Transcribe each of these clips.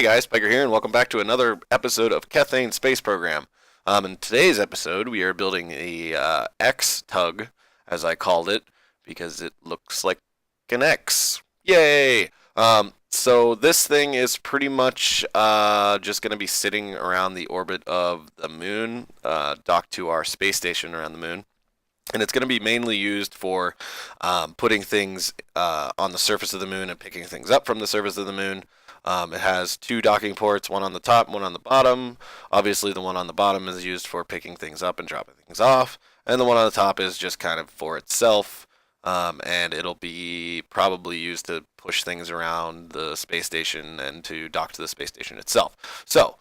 guys, Pyker here, and welcome back to another episode of Kethane Space Program. In today's episode, we are building the X-Tug, as I called it, because it looks like an X. Yay! So this thing is pretty much just going to be sitting around the orbit of the moon, docked to our space station around the moon. And it's going to be mainly used for putting things on the surface of the moon and picking things up from the surface of the moon. It has two docking ports, one on the top, one on the bottom. Obviously, the one on the bottom is used for picking things up and dropping things off. And the one on the top is just kind of for itself. And it'll be probably used to push things around the space station and to dock to the space station itself. So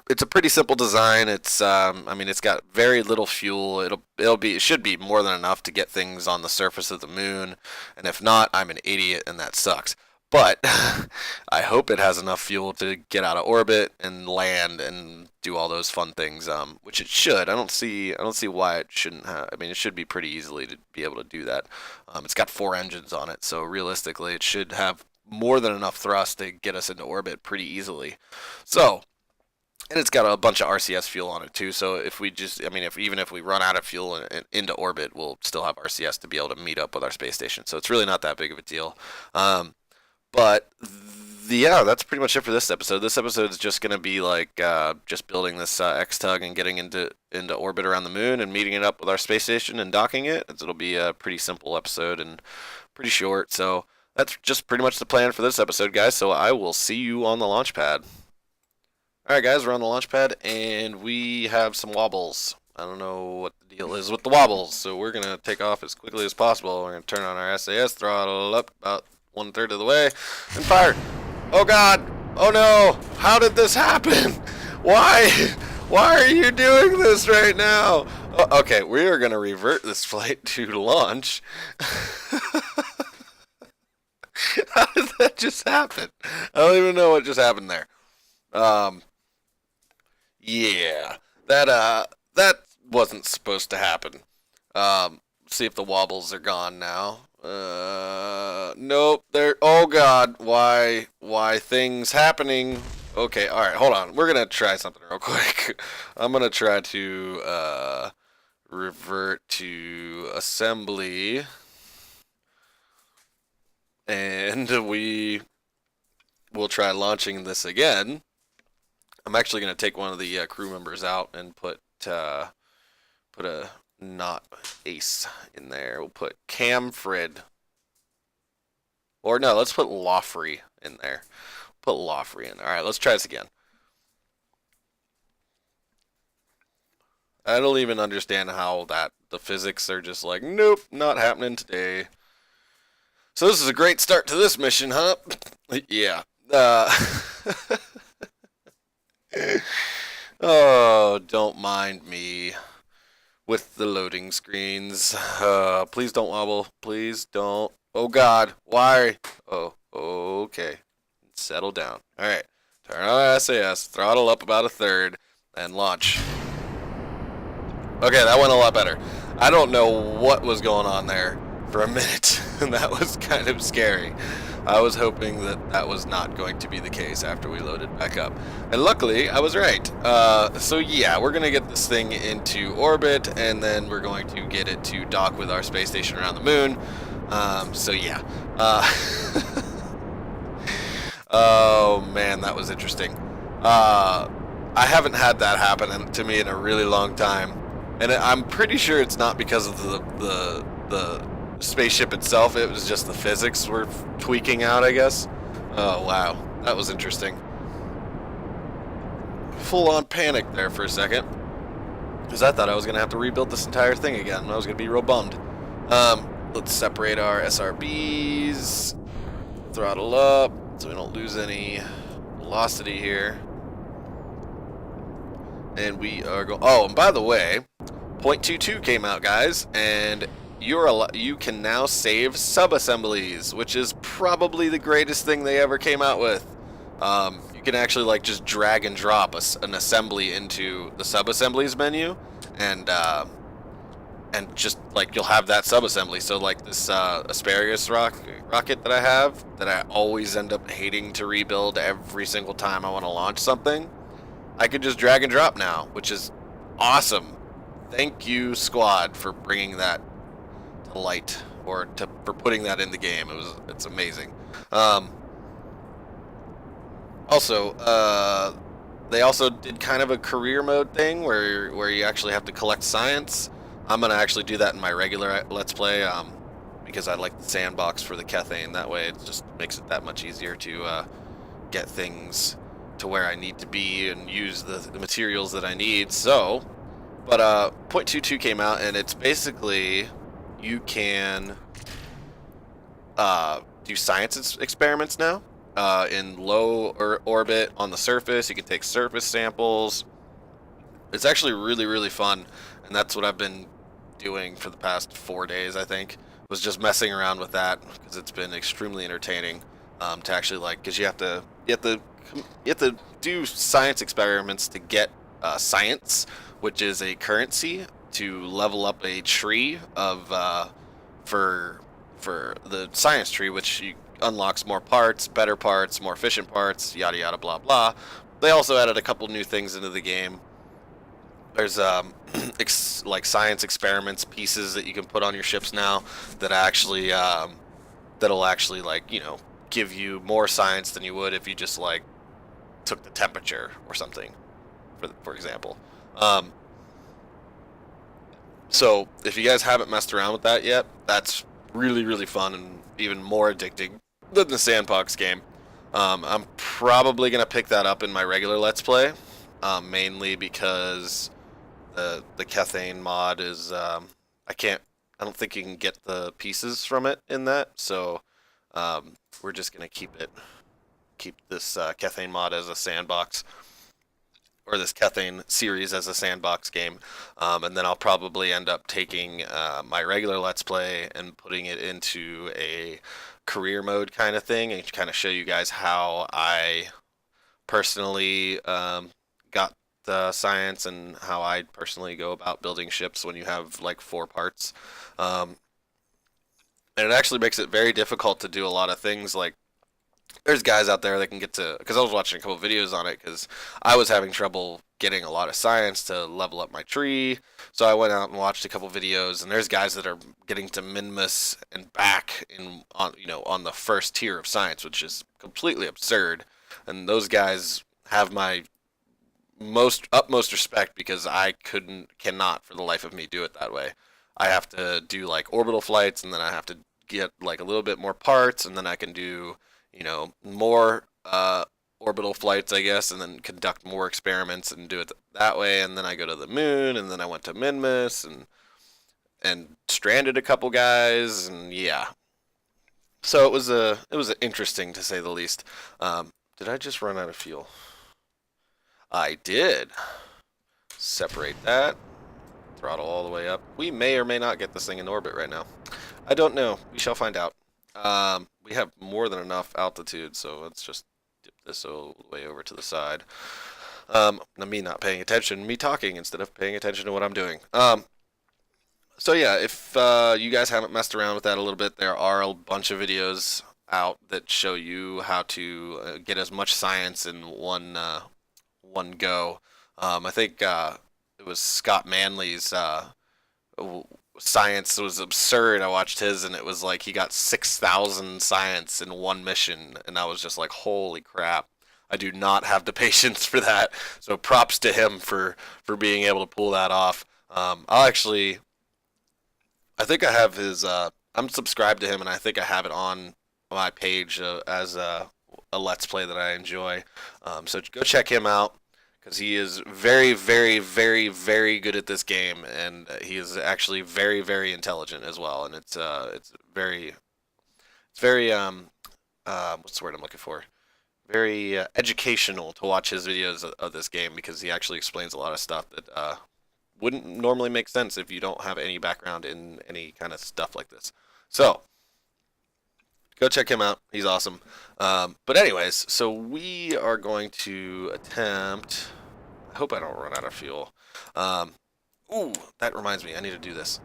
it's a pretty simple design. It's it's got very little fuel. It should be more than enough to get things on the surface of the moon. And if not, I'm an idiot and that sucks. But I hope it has enough fuel to get out of orbit and land and do all those fun things, which it should. I don't see why it shouldn't have. I mean, it should be pretty easily to be able to do that. It's got 4 engines on it, so realistically, it should have more than enough thrust to get us into orbit pretty easily. So. And it's got a bunch of RCS fuel on it too, so if we just, even if we run out of fuel into orbit, we'll still have RCS to be able to meet up with our space station. So it's really not that big of a deal. Yeah, that's pretty much it for this episode. This episode is just going to be like just building this X-Tug and getting into orbit around the moon and meeting it up with our space station and docking it. It'll be a pretty simple episode and pretty short. So that's just pretty much the plan for this episode, guys. So I will see you on the launch pad. Alright guys, we're on the launch pad and we have some wobbles. I don't know what the deal is with the wobbles, so we're going to take off as quickly as possible. We're going to turn on our SAS, throttle up about 1/3 of the way, and fire! Oh god! Oh no! How did this happen? Why? Why are you doing this right now? Oh, okay, we are going to revert this flight to launch. How did that just happen? I don't even know what just happened there. Yeah, that wasn't supposed to happen. See if the wobbles are gone now. Nope, oh god, why things happening? Okay, alright, hold on, we're gonna try something real quick. I'm gonna try to, revert to assembly. And we will try launching this again. I'm actually going to take one of the crew members out and put a not Ace in there. We'll put Camfred. Or no, let's put Lawfrey in there. Put Lawfrey in there. Alright, let's try this again. I don't even understand how the physics are just like, nope, not happening today. So this is a great start to this mission, huh? Yeah. Oh, don't mind me with the loading screens. Please don't wobble. Please don't. Oh god, why? Oh, okay. Settle down. Alright. Turn on SAS, throttle up about 1/3, and launch. Okay, that went a lot better. I don't know what was going on there for a minute, and that was kind of scary. I was hoping that was not going to be the case after we loaded back up. And luckily, I was right. So yeah, we're going to get this thing into orbit, and then we're going to get it to dock with our space station around the moon. So yeah. Oh man, that was interesting. I haven't had that happen to me in a really long time. And I'm pretty sure it's not because of the spaceship itself, it was just the physics were tweaking out, I guess. Oh wow, that was interesting. Full on panic there for a second, because I thought I was gonna have to rebuild this entire thing again, and I was gonna be real bummed. Let's separate our SRBs, throttle up so we don't lose any velocity here, and we are going. Oh, and by the way, 0.22 came out, guys, and you can now save sub-assemblies, which is probably the greatest thing they ever came out with. You can actually like just drag and drop an assembly into the sub-assemblies menu, and and just like you'll have that sub-assembly. So like this asparagus rocket that I have, that I always end up hating to rebuild every single time I want to launch something, I could just drag and drop now, which is awesome. Thank you, Squad, for bringing that to light, or for putting that in the game. It's amazing. Also, they also did kind of a career mode thing where you actually have to collect science. I'm gonna actually do that in my regular Let's Play, because I like the sandbox for the Kethane. That way, it just makes it that much easier to get things to where I need to be and use the materials that I need. So, but 0.22 came out, and it's basically you can do science experiments now. In low orbit on the surface. You can take surface samples. It's actually really, really fun, and that's what I've been doing for the past 4 days, I think, was just messing around with that, because it's been extremely entertaining to actually, like, because you have to do science experiments to get science, which is a currency to level up a tree of for the science tree, which unlocks more parts, better parts, more efficient parts, yada yada blah blah. They also added a couple new things into the game. There's like science experiments pieces that you can put on your ships now that actually that'll actually, like, give you more science than you would if you just like took the temperature or something, for example. So if you guys haven't messed around with that yet, that's really, really fun and even more addicting than the sandbox game. I'm probably gonna pick that up in my regular Let's Play, mainly because the Kethane mod is I don't think you can get the pieces from it in that, so we're just gonna keep this Kethane mod as a sandbox, or this Kethane series as a sandbox game, and then I'll probably end up taking my regular Let's Play and putting it into a career mode kind of thing, and kind of show you guys how I personally got the science and how I personally go about building ships when you have like 4 parts. And it actually makes it very difficult to do a lot of things. Like, there's guys out there that can get to, because I was watching a couple videos on it, because I was having trouble getting a lot of science to level up my tree. So I went out and watched a couple videos, and there's guys that are getting to minimus and back on the first tier of science, which is completely absurd. And those guys have my utmost respect, because I cannot for the life of me do it that way. I have to do like orbital flights, and then I have to get like a little bit more parts, and then I can do more orbital flights, I guess, and then conduct more experiments and do it that way. And then I go to the moon, and then I went to Minmus and stranded a couple guys, and yeah. So it was interesting, to say the least. Did I just run out of fuel? I did. Separate that. Throttle all the way up. We may or may not get this thing in orbit right now. I don't know. We shall find out. We have more than enough altitude, so let's just dip this all the way over to the side. Me not paying attention, me talking instead of paying attention to what I'm doing. So yeah, if you guys haven't messed around with that a little bit, there are a bunch of videos out that show you how to get as much science in one go. I think it was Scott Manley's science was absurd. I watched his, and it was like he got 6,000 science in one mission, and I was just like, holy crap. I do not have the patience for that. So props to him for being able to pull that off. I think I have his I'm subscribed to him, and I think I have it on my page as a Let's Play that I enjoy. So go check him out, because he is very, very, very, very good at this game, and he is actually very, very intelligent as well. And it's very what's the word I'm looking for? Very educational to watch his videos of this game, because he actually explains a lot of stuff that wouldn't normally make sense if you don't have any background in any kind of stuff like this. So go check him out. He's awesome. But anyways, so we are going to attempt. I hope I don't run out of fuel. Ooh, that reminds me. I need to do this.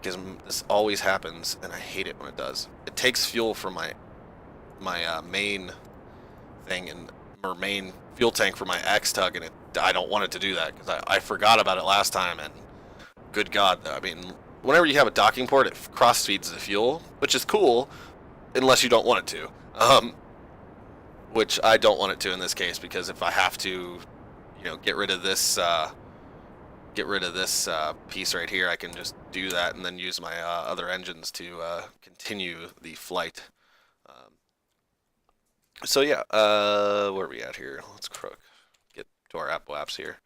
because this always happens, and I hate it when it does. It takes fuel from my main thing or main fuel tank for my X-Tug, and I don't want it to do that because I forgot about it last time, and good God, I mean, whenever you have a docking port, it cross feeds the fuel, which is cool, unless you don't want it to. Which I don't want it to in this case, because if I have to, you know, get rid of this piece right here, I can just do that and then use my other engines to continue the flight. So yeah, where are we at here? Let's get to our Apple apps here.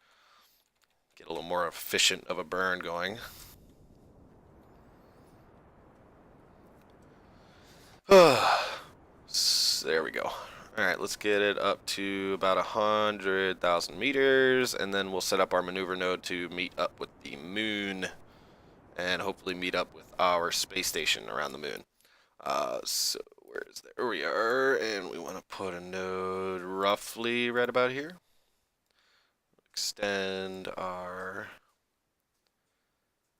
Get a little more efficient of a burn going. There we go. Alright, let's get it up to about 100,000 meters, and then we'll set up our maneuver node to meet up with the moon, and hopefully meet up with our space station around the moon. So there we are, and we want to put a node roughly right about here. Extend our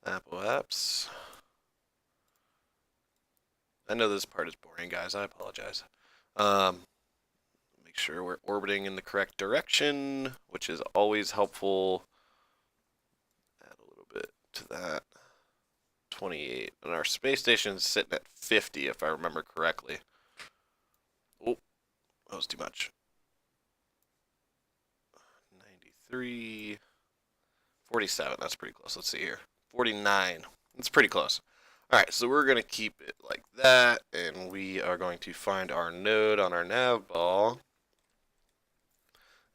Apple apps. I know this part is boring, guys. I apologize. Make sure we're orbiting in the correct direction, which is always helpful. Add a little bit to that. 28. And our space station is sitting at 50, if I remember correctly. Oh, that was too much. 93. 47. That's pretty close. Let's see here. 49. That's pretty close. Alright, so we're going to keep it like that, and we are going to find our node on our nav ball.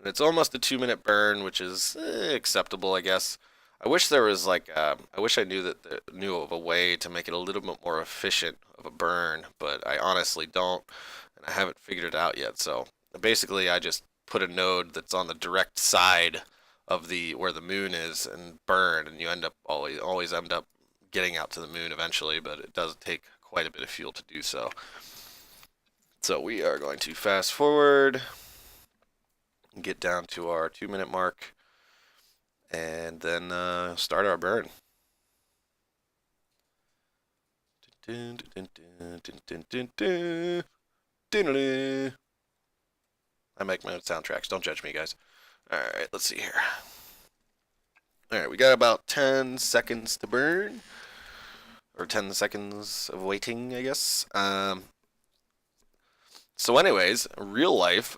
And it's almost a 2-minute burn, which is acceptable, I guess. I wish there was like, I wish I knew of a way to make it a little bit more efficient of a burn, but I honestly don't, and I haven't figured it out yet. So basically, I just put a node that's on the direct side of where the moon is and burn, and you always end up getting out to the moon eventually, but it does take quite a bit of fuel to do so. So we are going to fast forward and get down to our 2-minute mark, and then start our burn. I make my own soundtracks. Don't judge me, guys. Alright, let's see here. Alright, we got about 10 seconds to burn. Or 10 seconds of waiting, I guess. So anyways, real life,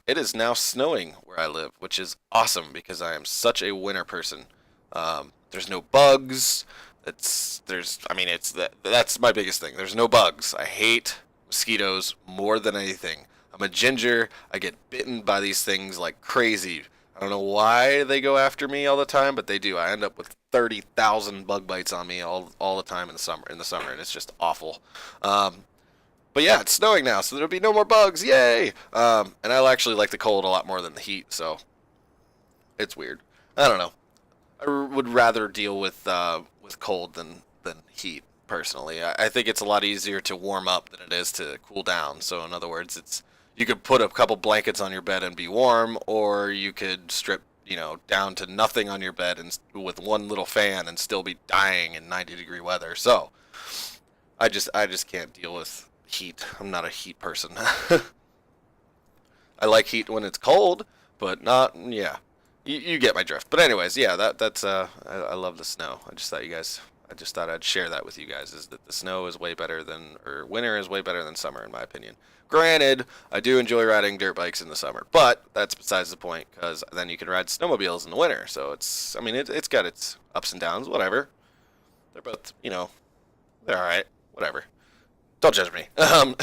it is now snowing where I live, which is awesome because I am such a winter person. There's no bugs. That's my biggest thing. There's no bugs. I hate mosquitoes more than anything. I'm a ginger. I get bitten by these things like crazy. I don't know why they go after me all the time, but they do. I end up with 30,000 bug bites on me all the time in the summer, and it's just awful. But yeah, it's snowing now, so there'll be no more bugs. Yay! And I actually like the cold a lot more than the heat, so it's weird. I don't know. I would rather deal with cold than heat personally. I think it's a lot easier to warm up than it is to cool down. So in other words, you could put a couple blankets on your bed and be warm, or you could strip, down to nothing on your bed and with one little fan and still be dying in 90-degree weather. So I just can't deal with heat. I'm not a heat person. I like heat when it's cold, but not, yeah. You get my drift. But anyways, yeah, that's I love the snow. I just thought I'd share that with you guys, is that the snow is way better or winter is way better than summer in my opinion. Granted, I do enjoy riding dirt bikes in the summer, but that's besides the point, because then you can ride snowmobiles in the winter. So it's got its ups and downs, whatever. They're both, they're alright, whatever. Don't judge me. I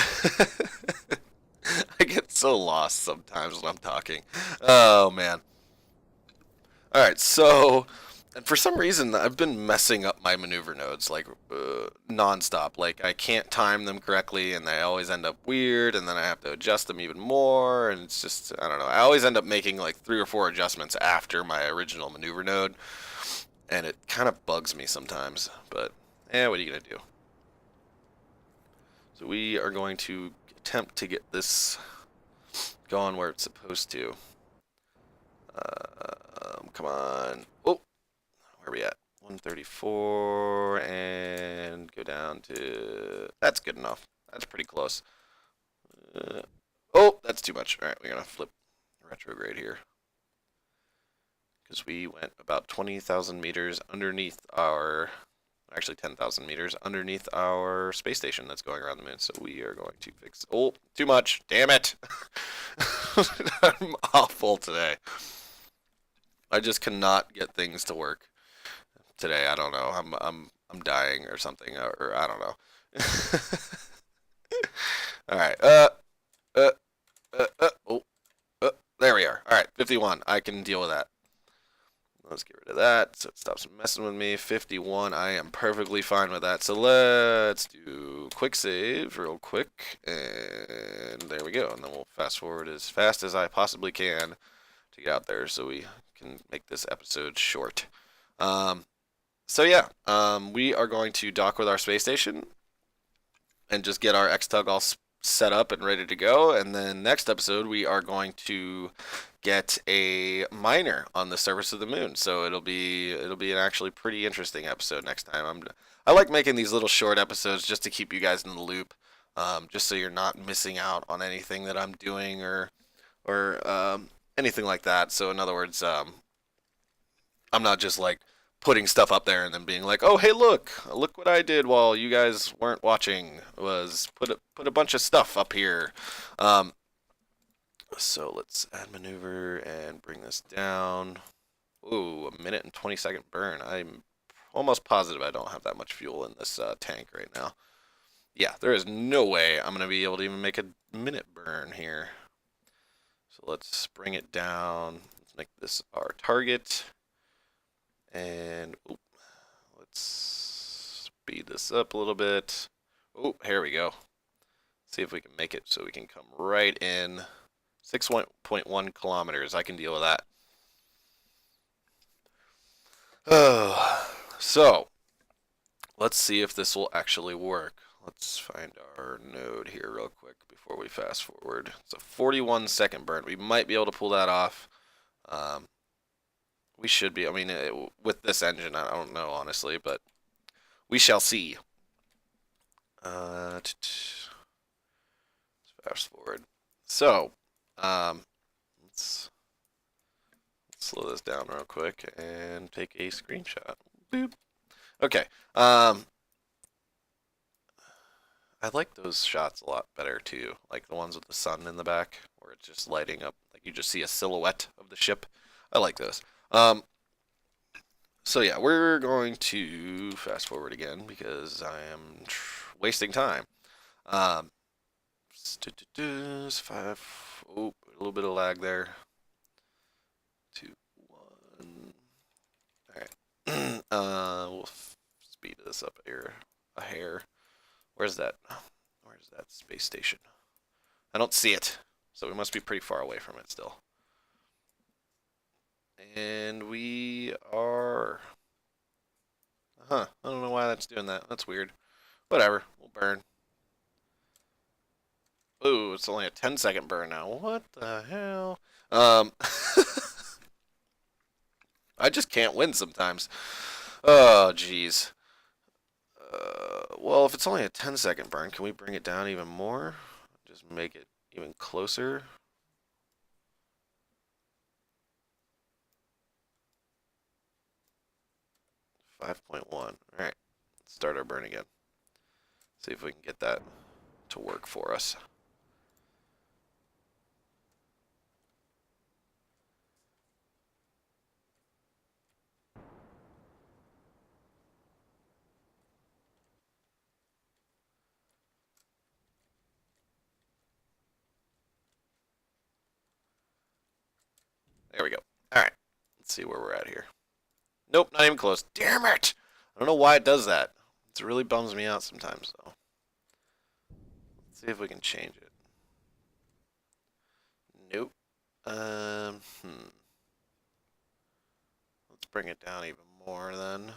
get so lost sometimes when I'm talking. Oh, man. Alright, so, and for some reason, I've been messing up my maneuver nodes, like, non-stop. Like, I can't time them correctly, and they always end up weird, and then I have to adjust them even more, and it's just, I don't know. I always end up making, like, 3 or 4 adjustments after my original maneuver node, and it kind of bugs me sometimes, but, what are you going to do? So we are going to attempt to get this going where it's supposed to. Come on. Oh, where are we at? 134 and down to... That's good enough. That's pretty close. Oh, that's too much. All right, we're going to flip retrograde here. Because we went about 20,000 meters underneath our... Actually, 10,000 meters underneath our space station that's going around the moon. So we are going to fix... Oh, too much. Damn it. I'm awful today. I just cannot get things to work today. I don't know. I'm dying or something, or I don't know. All right. There we are. All right, 51. I can deal with that. Let's get rid of that so it stops messing with me. 51. I am perfectly fine with that. So let's do quick save real quick, and there we go. And then we'll fast forward as fast as I possibly can to get out there so we can make this episode short. So yeah, we are going to dock with our space station and just get our X-Tug all set up and ready to go. And then next episode, we are going to get a miner on the surface of the moon. So it'll be an actually pretty interesting episode next time. I like making these little short episodes just to keep you guys in the loop, just so you're not missing out on anything that I'm doing or anything like that. So in other words, I'm not just like putting stuff up there and then being like, oh, hey, look what I did while you guys weren't watching, was put a bunch of stuff up here. So let's add maneuver and bring this down. Ooh, a minute and 20-second burn. I'm almost positive I don't have that much fuel in this tank right now. Yeah, there is no way I'm going to be able to even make a minute burn here. So let's bring it down. Let's make this our target. And let's speed this up a little bit. Oh, here we go. See if we can make it so we can come right in. 6.1 kilometers. I can deal with that. Oh, so let's see if this will actually work. Let's find our node here real quick before we fast forward. It's a 41-second burn. We might be able to pull that off. We should be. I mean, with this engine, I don't know, honestly, but we shall see. Let's fast forward. So, let's slow this down real quick and take a screenshot. Boop. Okay. I like those shots a lot better, too. Like the ones with the sun in the back, where it's just lighting up. Like you just see a silhouette of the ship. I like those. So yeah, we're going to fast forward again because I am wasting time. Oh, a little bit of lag there. 2, 1. All right. We'll speed this up here a hair. Where's that space station? I don't see it, so we must be pretty far away from it still. And we are... I don't know why that's doing that. That's weird. Whatever. We'll burn. Ooh, it's only a 10-second burn now. What the hell? I just can't win sometimes. Oh, jeez. Well, if it's only a 10-second burn, can we bring it down even more? Just make it even closer. 5.1. All right, let's start our burn again. See if we can get that to work for us. There we go. All right, let's see where we're at here. Nope, not even close. Damn it! I don't know why it does that. It really bums me out sometimes, though. Let's see if we can change it. Nope. Let's bring it down even more then.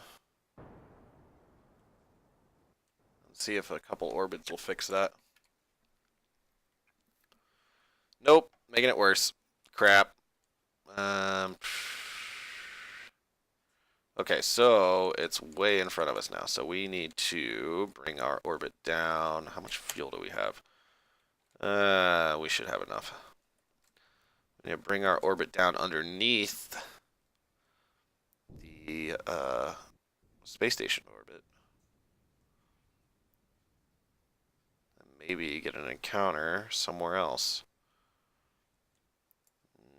Let's see if a couple orbits will fix that. Nope, making it worse. Crap. Okay, so it's way in front of us now. So we need to bring our orbit down. How much fuel do we have? We should have enough. We need to bring our orbit down underneath the space station orbit. And maybe get an encounter somewhere else.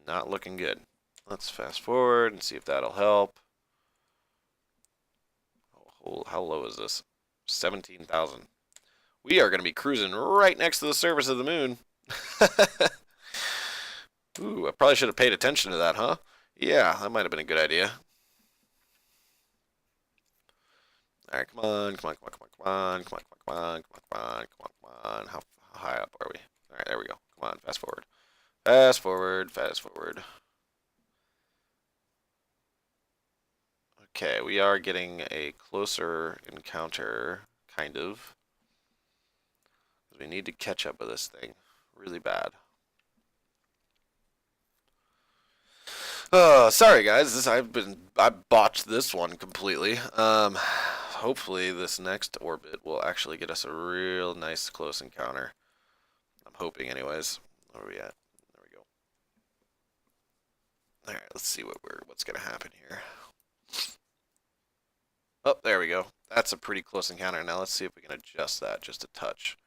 Not looking good. Let's fast forward and see if that'll help. Oh, how low is this? 17,000. We are going to be cruising right next to the surface of the moon. Ooh, I probably should have paid attention to that, huh? Yeah, that might have been a good idea. All right, come on, come on, come on, come on, come on, come on, come on, come on, come on, come on. How high up are we? All right, there we go. Come on, fast forward. Fast forward, fast forward. Okay, we are getting a closer encounter, kind of. We need to catch up with this thing really bad. Sorry guys, I botched this one completely. Hopefully this next orbit will actually get us a real nice close encounter. I'm hoping anyways. Where are we at? There we go. Alright, let's see what's gonna happen here. Oh, there we go. That's a pretty close encounter. Now let's see if we can adjust that just a touch.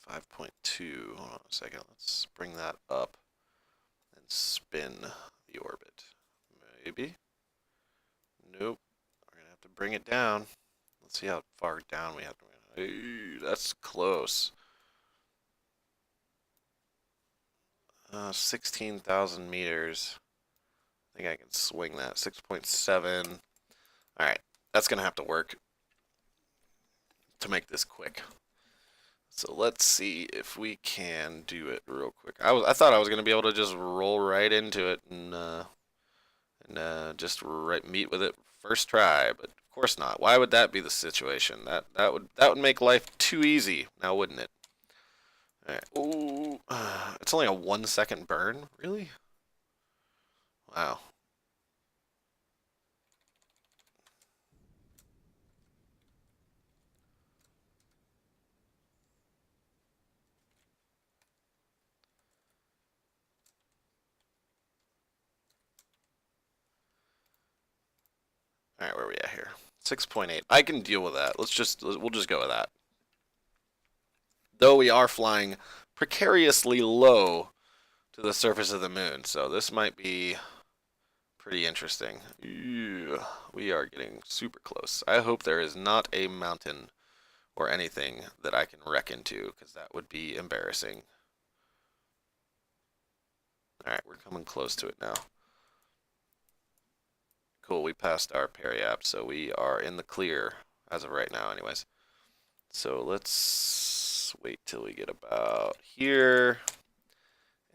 5.2. Hold on a second. Let's bring that up and spin the orbit. Maybe. Nope. We're gonna have to bring it down. Let's see how far down we have to. Ooh, that's close. 16,000 meters. I think I can swing that. 6.7. Alright, that's gonna have to work to make this quick. So let's see if we can do it real quick. I thought I was gonna be able to just roll right into it and just meet with it first try, but of course not. Why would that be the situation? That would make life too easy, now wouldn't it? All right. Ooh, it's only a 1 second burn, really? Wow. All right, where are we at here? 6.8. I can deal with that. We'll just go with that. Though we are flying precariously low to the surface of the moon, so this might be pretty interesting. Ew, we are getting super close. I hope there is not a mountain or anything that I can wreck into, because that would be embarrassing. Alright, we're coming close to it now. Cool, we passed our periap, so we are in the clear as of right now anyways. So let's wait till we get about here,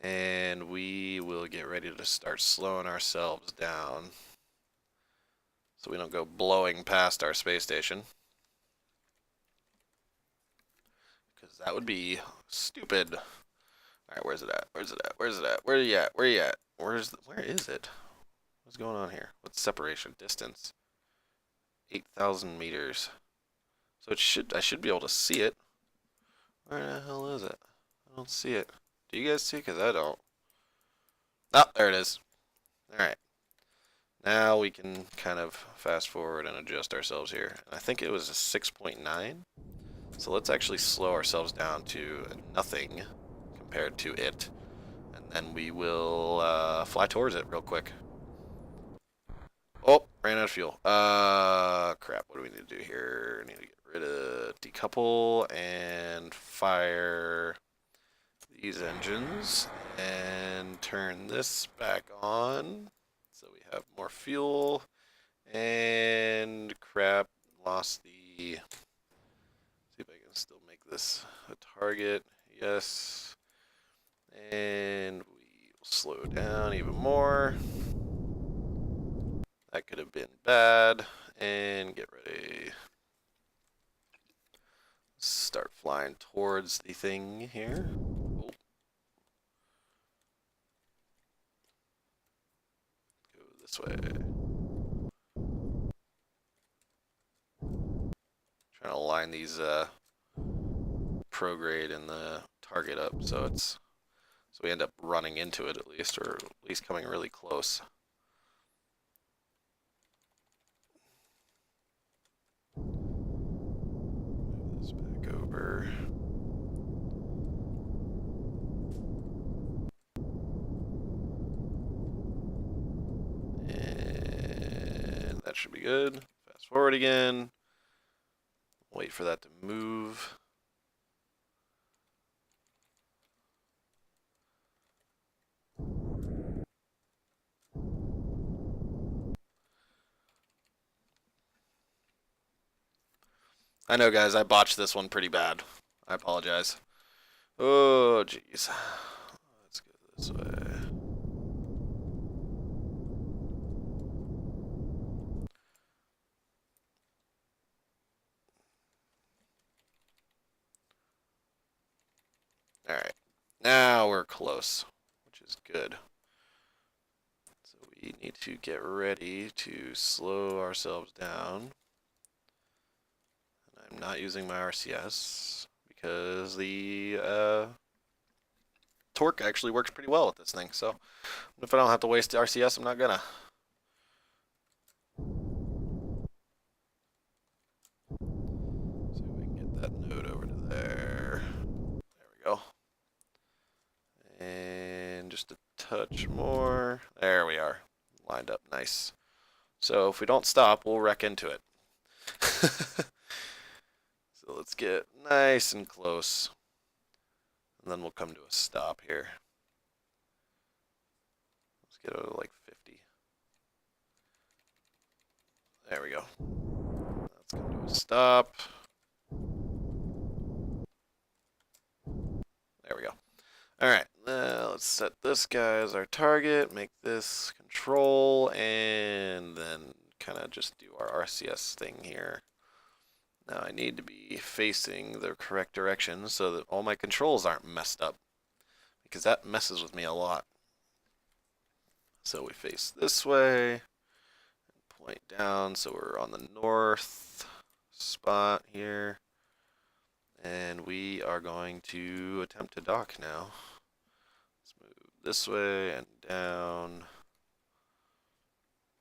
and we will get ready to start slowing ourselves down so we don't go blowing past our space station, because that would be stupid. Alright, where's it at? Where's it at? Where's it at? Where are you at? Where are you at? Where is it? What's going on here? What's separation? Distance. 8,000 meters. So I should be able to see it. Where the hell is it? I don't see it. Do you guys see it? Because I don't. Oh, there it is. Alright. Now we can kind of fast forward and adjust ourselves here. I think it was a 6.9. So let's actually slow ourselves down to nothing compared to it. And then we will fly towards it real quick. Oh, ran out of fuel. Crap. What do we need to do here? Need to get rid of decouple and fire these engines and turn this back on so we have more fuel. And crap, lost the. See if I can still make this a target. Yes. And we will slow down even more. That could have been bad. And get ready. Start flying towards the thing here. Oh. Go this way. Trying to line these prograde and the target up so we end up running into it at least, or at least coming really close. Move this back over. And that should be good. Fast forward again. Wait for that to move. I know, guys, I botched this one pretty bad. I apologize. Oh, jeez. Let's go this way. Alright. Now we're close, which is good. So we need to get ready to slow ourselves down. And I'm not using my RCS because the torque actually works pretty well with this thing. So if I don't have to waste RCS, I'm not gonna. See if we can get that node over to there. There we go. And just a touch more. There we are. Lined up nice. So if we don't stop, we'll wreck into it. So let's get nice and close. And then we'll come to a stop here. Let's get it to like 50. There we go. Let's come to a stop. There we go. Alright, let's set this guy as our target, make this control, and then kind of just do our RCS thing here. Now I need to be facing the correct direction so that all my controls aren't messed up, because that messes with me a lot. So we face this way, and point down so we're on the north spot here. And we are going to attempt to dock now. Let's move this way and down.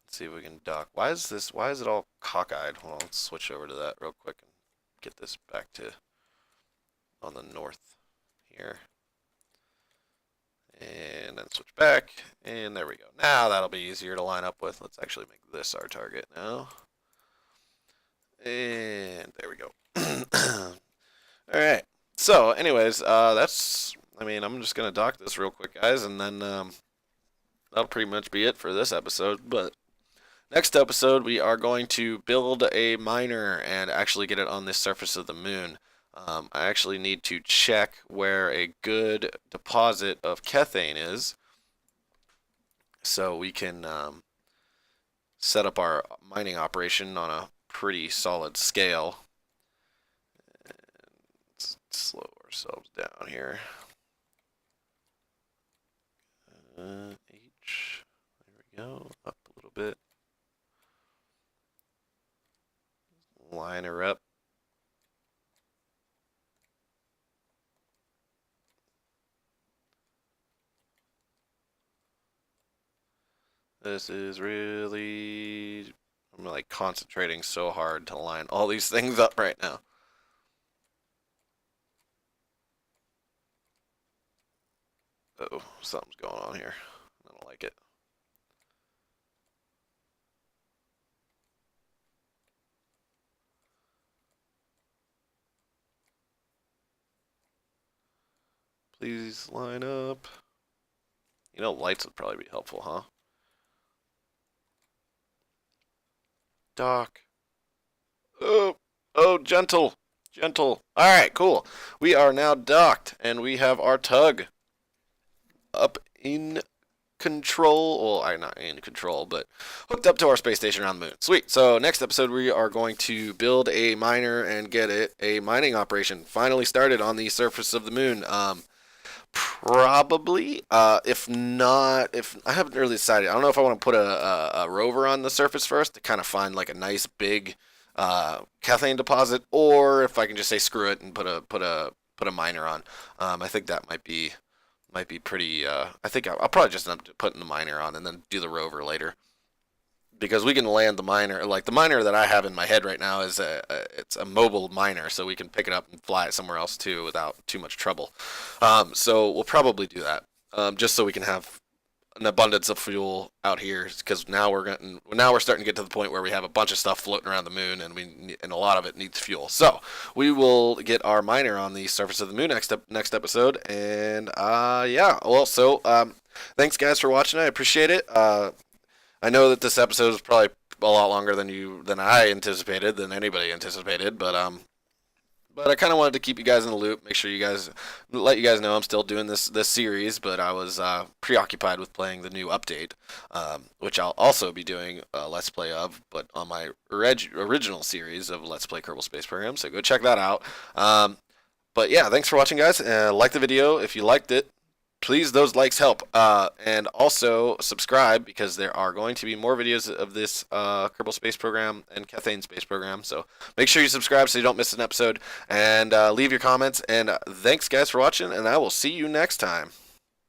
Let's see if we can dock. Why is it all cockeyed? Hold on, let's switch over to that real quick and get this back to on the north here. And then switch back, and there we go. Now that'll be easier to line up with. Let's actually make this our target now. And there we go. Alright, so anyways, I'm just going to dock this real quick, guys, and then that'll pretty much be it for this episode. But next episode, we are going to build a miner and actually get it on the surface of the moon. I actually need to check where a good deposit of kethane is, so we can set up our mining operation on a pretty solid scale. Slow ourselves down here. H. There we go. Up a little bit. Line her up. This is really... I'm like concentrating so hard to line all these things up right now. Uh-oh, something's going on here. I don't like it. Please line up. You know, lights would probably be helpful, huh? Dock. Oh, gentle. Gentle. Alright, cool. We are now docked, and we have our tug up in control. Well, not in control, but hooked up to our space station around the moon. Sweet. So next episode, we are going to build a miner and get a mining operation finally started on the surface of the moon. Probably. If not, if I haven't really decided, I don't know if I want to put a rover on the surface first to kind of find like a nice big Kethane deposit, or if I can just say screw it and put a miner on. I think that might be pretty. I think I'll probably just end up putting the miner on and then do the rover later, because we can land the miner. Like the miner that I have in my head right now is it's a mobile miner, so we can pick it up and fly it somewhere else too without too much trouble. So we'll probably do that, just so we can have an abundance of fuel out here, because now we're starting to get to the point where we have a bunch of stuff floating around the moon, and a lot of it needs fuel. So we will get our miner on the surface of the moon next episode, and yeah. Well, so thanks guys for watching. I appreciate it. I know that this episode is probably a lot longer than I anticipated, than anybody anticipated, but I kind of wanted to keep you guys in the loop, make sure let you guys know I'm still doing this series, but I was preoccupied with playing the new update, which I'll also be doing a Let's Play of, but on my original series of Let's Play Kerbal Space Program, so go check that out. But yeah, thanks for watching, guys. Like the video if you liked it. Please, those likes help. And also subscribe, because there are going to be more videos of this Kerbal Space Program and Kethane Space Program. So make sure you subscribe so you don't miss an episode. And leave your comments. And thanks, guys, for watching. And I will see you next time.